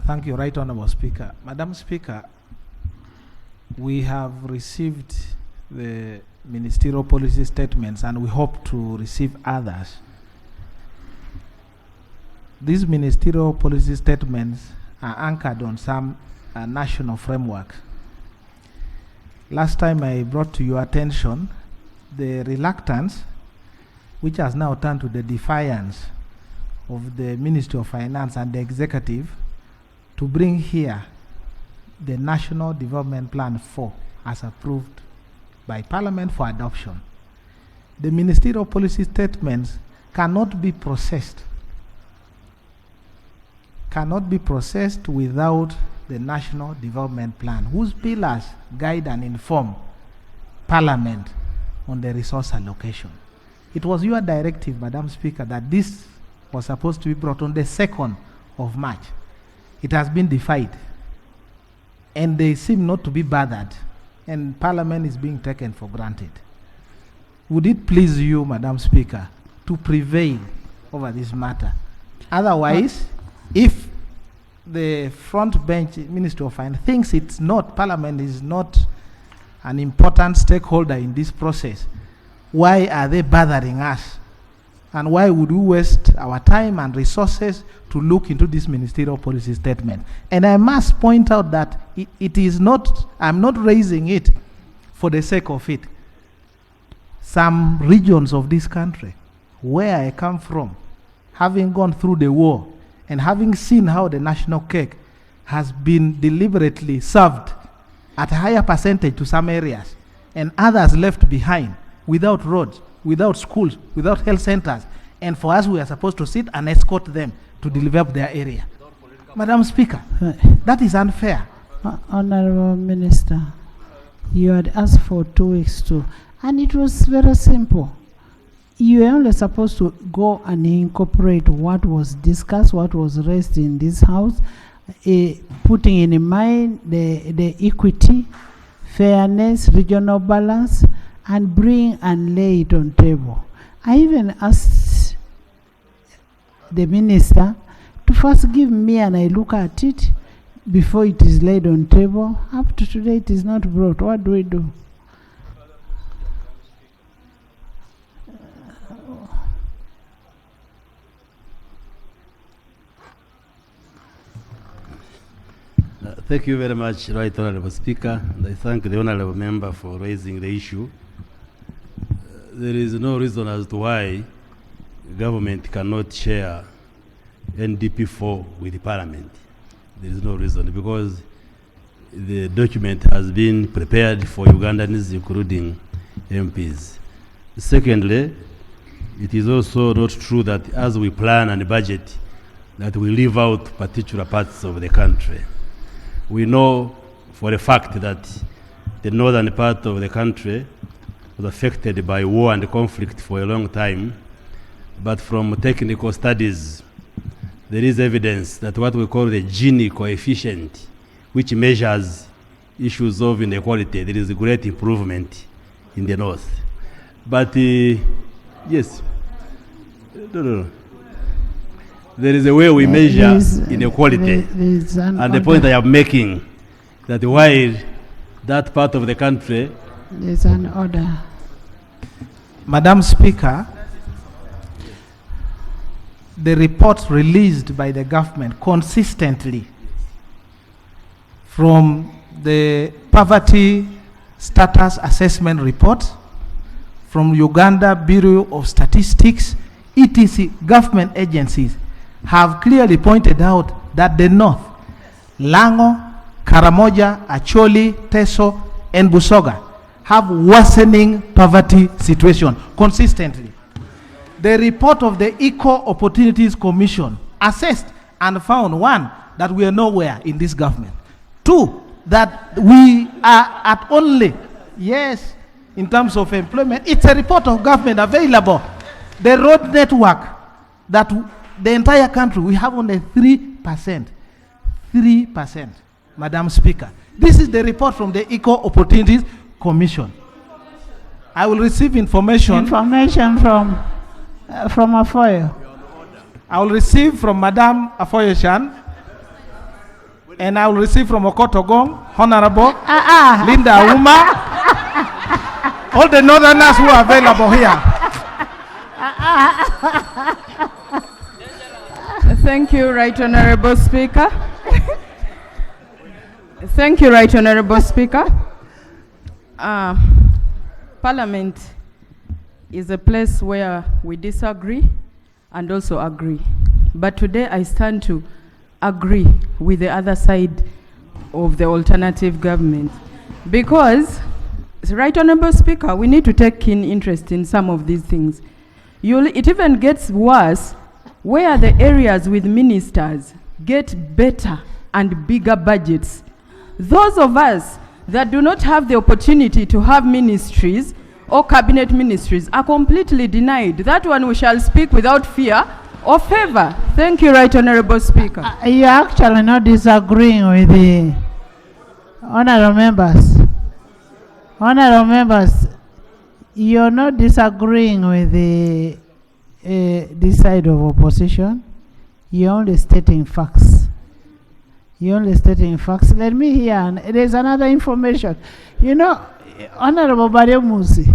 Thank you, Right Honorable Speaker. Madam Speaker, we have received the ministerial policy statements and we hope to receive others. These ministerial policy statements are anchored on some national framework. Last time I brought to your attention the reluctance, which has now turned to the defiance of the Ministry of Finance and the Executive to bring here the National Development Plan 4 as approved by Parliament for adoption. The ministerial policy statements cannot be processed without the National Development Plan, whose pillars guide and inform Parliament on the resource allocation. It was your directive, Madam Speaker, that this was supposed to be brought on the 2nd of March. It has been defied, and they seem not to be bothered, and Parliament is being taken for granted. Would it please you, Madam Speaker, to prevail over this matter? Otherwise, if the front bench Ministry of Finance thinks it's not, Parliament is not an important stakeholder in this process, why are they bothering us? And why would we waste our time and resources to look into this ministerial policy statement? And I must point out that it is not, I'm not raising it for the sake of it. Some regions of this country, where I come from, having gone through the war and having seen how the national cake has been deliberately served at a higher percentage to some areas and others left behind without roads, without schools, without health centers, and for us we are supposed to sit and escort them to develop their area. Madam Speaker, that is unfair. Honorable Minister, you had asked for 2 weeks too, and it was very simple. You were only supposed to go and incorporate what was discussed, what was raised in this house, putting in mind the equity, fairness, regional balance, and bring and lay it on table. I even asked the minister to first give me and I look at it before it is laid on table. Up to today it is not brought. What do we do? Thank you very much, Right Honorable Speaker. And I thank the Honorable Member for raising the issue. There is no reason as to why government cannot share NDP4 with the Parliament. There is no reason, because the document has been prepared for Ugandans, including MPs. Secondly, it is also not true that as we plan and budget, that we leave out particular parts of the country. We know for a fact that the northern part of the country was affected by war and conflict for a long time, but from technical studies, there is evidence that what we call the Gini coefficient, which measures issues of inequality, there is a great improvement in the north. But yes, no. There is a way we measure inequality, and the point I am making, that while that part of the country, there's an order. Madam Speaker, the reports released by the government consistently, from the poverty status assessment report, from Uganda Bureau of Statistics, etc., government agencies have clearly pointed out that the north, Lango, Karamoja, Acholi, Teso, and Busoga, have worsening poverty situation consistently. The report of the Equal Opportunities Commission assessed and found, 1, that we are nowhere in this government. 2, that we are at only, yes, in terms of employment, it's a report of government available. The road network, that the entire country, we have only 3%. 3%, Madam Speaker. This is the report from the Equal Opportunities Commission. I will receive information from Afoyo. I will receive from Madam Afoyo-Shan And I will receive from Okotogong, Honorable Ah, Linda Uma, all the northerners who are available here. Thank you, Right Honorable Speaker. Thank you, Right Honorable Speaker. Parliament is a place where we disagree and also agree. But today I stand to agree with the other side of the alternative government. Because, Right Honorable Speaker, we need to take keen interest in some of these things. It even gets worse where the areas with ministers get better and bigger budgets. Those of us that do not have the opportunity to have ministries or cabinet ministries are completely denied. That one we shall speak without fear or favor. Thank you, Right Honorable Speaker. you're actually not disagreeing with the honorable members. Honorable members, you're not disagreeing with the this side of opposition. You're only stating facts. You're only stating facts. Let me hear. And there's another information. You know, Honorable Bademusi,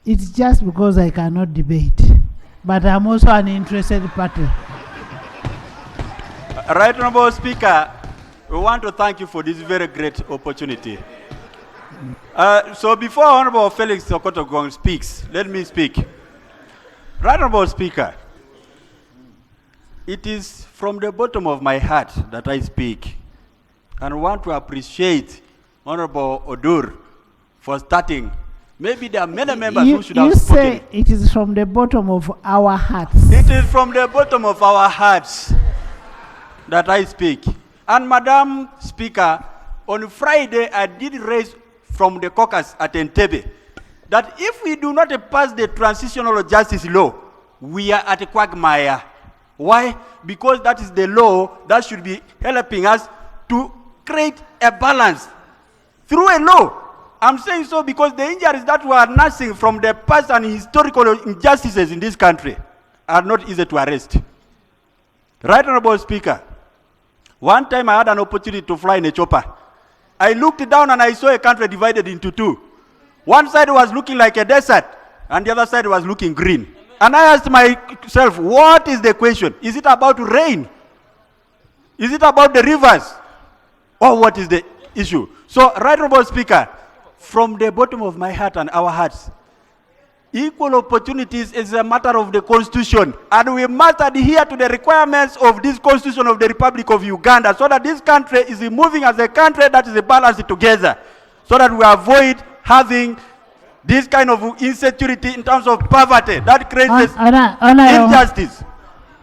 it's just because I cannot debate, but I'm also an interested party. Right Honorable Speaker, we want to thank you for this very great opportunity. So before Honorable Felix Okotogong speaks, let me speak. Right Honorable Speaker, it is from the bottom of my heart that I speak, and want to appreciate Honorable Odur for starting. Maybe there are many members who should have spoken. You say it is from the bottom of our hearts. It is from the bottom of our hearts that I speak. And Madam Speaker, on Friday I did raise from the caucus at Entebbe that if we do not pass the transitional justice law, we are at a quagmire. Why? Because that is the law that should be helping us to create a balance through a law. I'm saying so because the injuries that we are nursing from the past and historical injustices in this country are not easy to arrest. Right Honorable Speaker, one time I had an opportunity to fly in a chopper. I looked down and I saw a country divided into two. One side was looking like a desert and the other side was looking green. And I asked myself, what is the question? Is it about rain? Is it about the rivers? Or what is the issue? So, Right Honorable Speaker, from the bottom of my heart and our hearts, equal opportunities is a matter of the Constitution, and we must adhere to the requirements of this Constitution of the Republic of Uganda so that this country is moving as a country that is balanced together, so that we avoid having this kind of insecurity in terms of poverty that creates injustice.